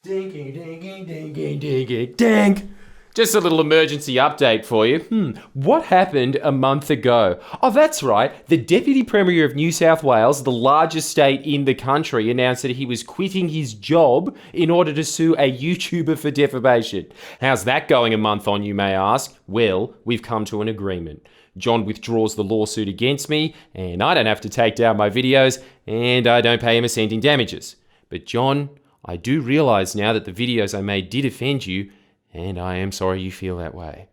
Dingy, dingy, dingy, dingy, ding! Just a little emergency update for you. What happened a month ago? Oh, that's right. The Deputy Premier of New South Wales, the largest state in the country, announced that he was quitting his job in order to sue a YouTuber for defamation. How's that going a month on, you may ask? Well, we've come to an agreement. John withdraws the lawsuit against me, and I don't have to take down my videos, and I don't pay him a cent in damages. But John, I do realise now that the videos I made did offend you, and I am sorry you feel that way.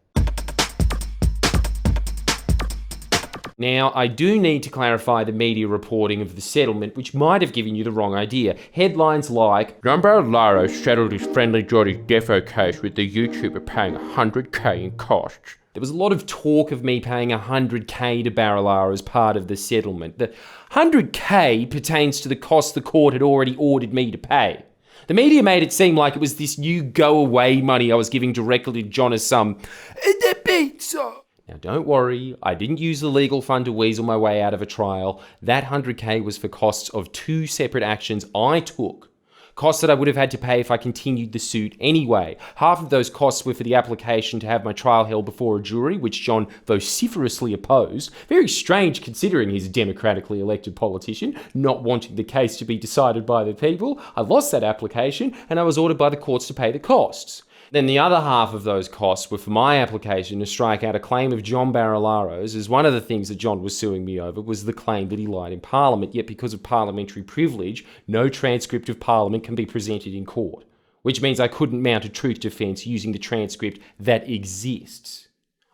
Now, I do need to clarify the media reporting of the settlement, which might have given you the wrong idea. Headlines like, John Barilaro settled his FriendlyJordies defo case with the YouTuber paying $100K in costs. There was a lot of talk of me paying $100K to Barilaro as part of the settlement. The $100K pertains to the cost the court had already ordered me to pay. The media made it seem like it was this new go-away money I was giving directly to John as some pizza. Now don't worry, I didn't use the legal fund to weasel my way out of a trial. That $100K was for costs of two separate actions I took. Costs that I would have had to pay if I continued the suit anyway. Half of those costs were for the application to have my trial held before a jury, which John vociferously opposed. Very strange considering he's a democratically elected politician, not wanting the case to be decided by the people. I lost that application and I was ordered by the courts to pay the costs. Then the other half of those costs were for my application to strike out a claim of John Barilaro's, as one of the things that John was suing me over was the claim that he lied in Parliament, yet because of parliamentary privilege, no transcript of Parliament can be presented in court, which means I couldn't mount a truth defence using the transcript that exists.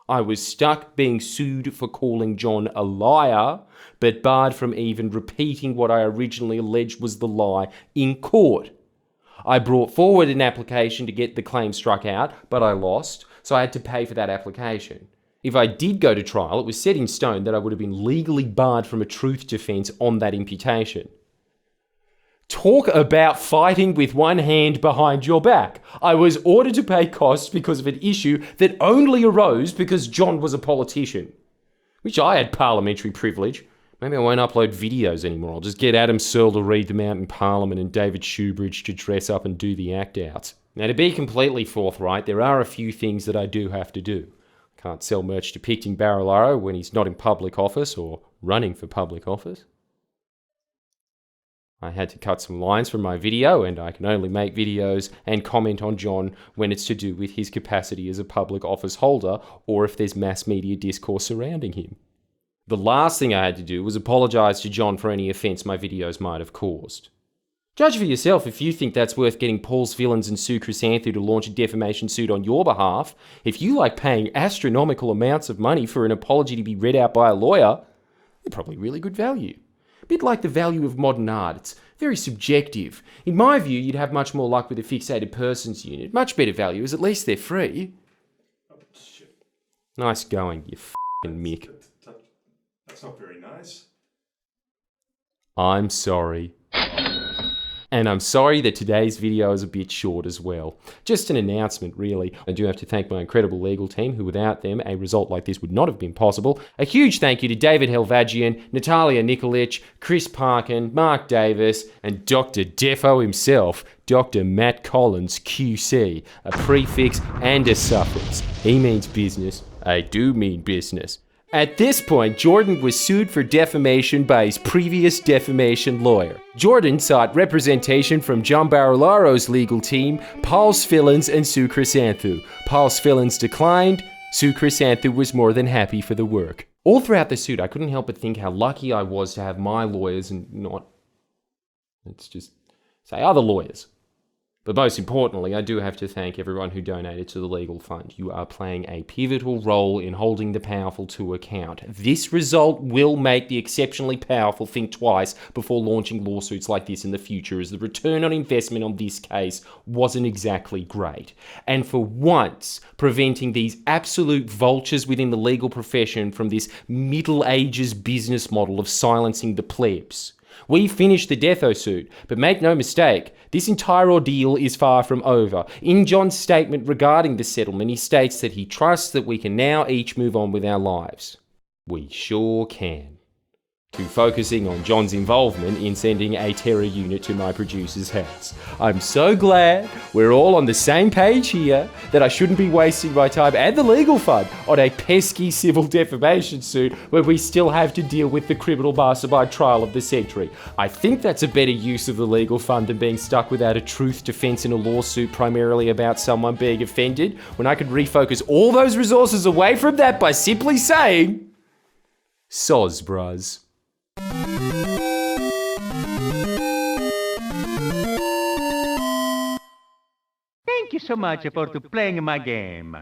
I was stuck being sued for calling John a liar, but barred from even repeating what I originally alleged was the lie in court. I brought forward an application to get the claim struck out, but I lost, so I had to pay for that application. If I did go to trial, it was set in stone that I would have been legally barred from a truth defence on that imputation. Talk about fighting with one hand behind your back. I was ordered to pay costs because of an issue that only arose because John was a politician. Wish I had parliamentary privilege. Maybe I won't upload videos anymore. I'll just get Adam Searle to read them out in Parliament and David Shoebridge to dress up and do the act outs. Now, to be completely forthright, there are a few things that I do have to do. I can't sell merch depicting Barilaro when he's not in public office or running for public office. I had to cut some lines from my video, and I can only make videos and comment on John when it's to do with his capacity as a public office holder or if there's mass media discourse surrounding him. The last thing I had to do was apologise to John for any offence my videos might have caused. Judge for yourself if you think that's worth getting Paul's Villains and Sue Chrysanthu to launch a defamation suit on your behalf. If you like paying astronomical amounts of money for an apology to be read out by a lawyer, they're probably really good value. A bit like the value of modern art, it's very subjective. In my view, you'd have much more luck with a fixated persons unit. Much better value, as at least they're free. Oh, shit. Nice going, you f***ing Mick. That's not very nice. I'm sorry. And I'm sorry that today's video is a bit short as well. Just an announcement, really. I do have to thank my incredible legal team, who without them, a result like this would not have been possible. A huge thank you to David Helvagian, Natalia Nikolic, Chris Parkin, Mark Davis, and Dr. Defo himself, Dr. Matt Collins, QC, a prefix and a suffix. He means business. I do mean business. At this point, Jordan was sued for defamation by his previous defamation lawyer. Jordan sought representation from John Barilaro's legal team, Paul Villains and Sue Chrysanthu. Paul Villains declined. Sue Chrysanthu was more than happy for the work. All throughout the suit, I couldn't help but think how lucky I was to have my lawyers and not, let's just say, other lawyers. But most importantly, I do have to thank everyone who donated to the legal fund. You are playing a pivotal role in holding the powerful to account. This result will make the exceptionally powerful think twice before launching lawsuits like this in the future, as the return on investment on this case wasn't exactly great. And for once, preventing these absolute vultures within the legal profession from this Middle Ages business model of silencing the plebs. We finished the Detho suit, but make no mistake, this entire ordeal is far from over. In John's statement regarding the settlement, he states that he trusts that we can now each move on with our lives. We sure can. to focusing on John's involvement in sending a terror unit to my producer's house. I'm so glad we're all on the same page here that I shouldn't be wasting my time and the legal fund on a pesky civil defamation suit where we still have to deal with the criminal mastermind trial of the century. I think that's a better use of the legal fund than being stuck without a truth defense in a lawsuit primarily about someone being offended, when I could refocus all those resources away from that by simply saying, soz, bruz. Thank you so much for playing my game.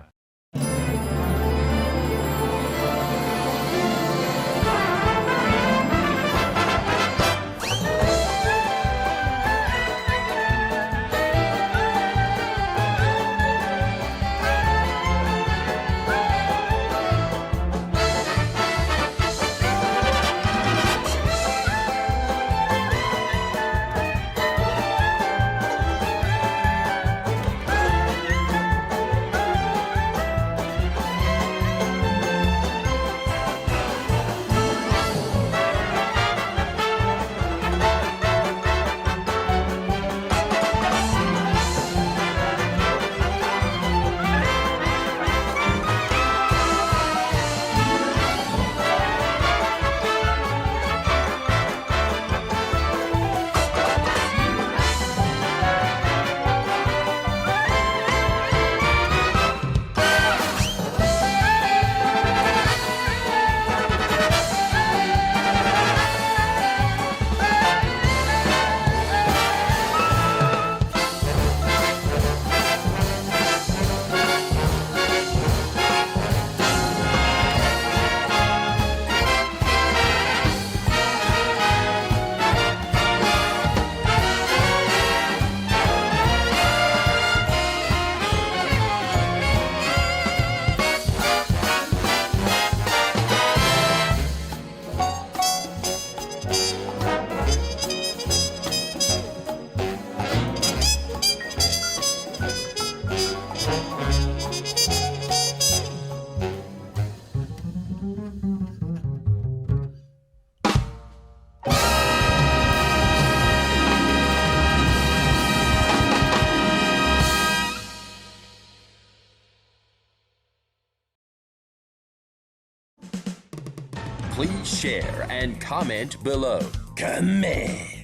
Please share and comment below. Comment.